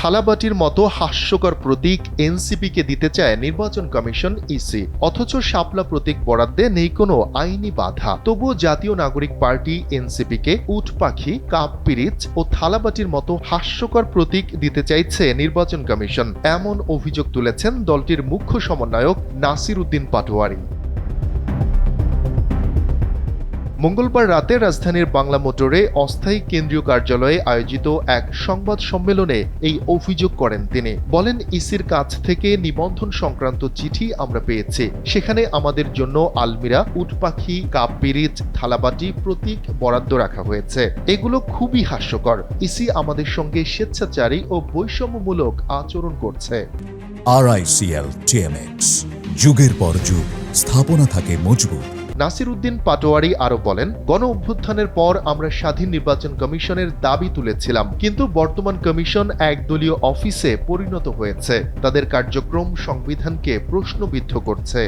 থালাবাটির মতো হাস্যকর প্রতীক এনসিপিকে দিতে চায় নির্বাচন কমিশন ইসি, অথচ শাপলা প্রতীক বরাদ্দে নেই কোনো আইনি বাধা। তবুও জাতীয় নাগরিক পার্টি এনসিপিকে উট পাখি, কাপ পিরিচ ও থালাবাটির মতো হাস্যকর প্রতীক দিতে চাইছে নির্বাচন কমিশন, এমন অভিযোগ তুলেছেন দলটির মুখ্য সমন্বয়ক নাসির উদ্দিন পাটোয়ারি। মঙ্গলবার রাতে রাজধানীর বাংলা মোটরে অস্থায়ী কেন্দ্রীয় কার্যালয়ে আয়োজিত এক সংবাদ সম্মেলনে এই অভিযোগ করেন তিনি। বলেন, ইসির কাছ থেকে নিবন্ধন সংক্রান্ত চিঠি আমরা পেয়েছি, সেখানে আমাদের জন্য আলমিরা, উটপাখি, কাপ পিরিচ, থালাবাটি প্রতীক বরাদ্দ রাখা হয়েছে। এগুলো খুবই হাস্যকর। ইসি আমাদের সঙ্গে স্বেচ্ছাচারী ও বৈষম্যমূলক আচরণ করছে। RICL TMX, যুগের পর যুগ স্থাপনা থাকে মজবুত। নাসির উদ্দিন পাটোয়ারি আরো বলেন, গণ অভ্যুত্থানের পর আমরা স্বাধীন নির্বাচন কমিশনের দাবি তুলেছিলাম, কিন্তু বর্তমান কমিশন একদলীয় অফিসে পরিণত হয়েছে। তাদের কার্যক্রম সংবিধানকে প্রশ্নবিদ্ধ করছে।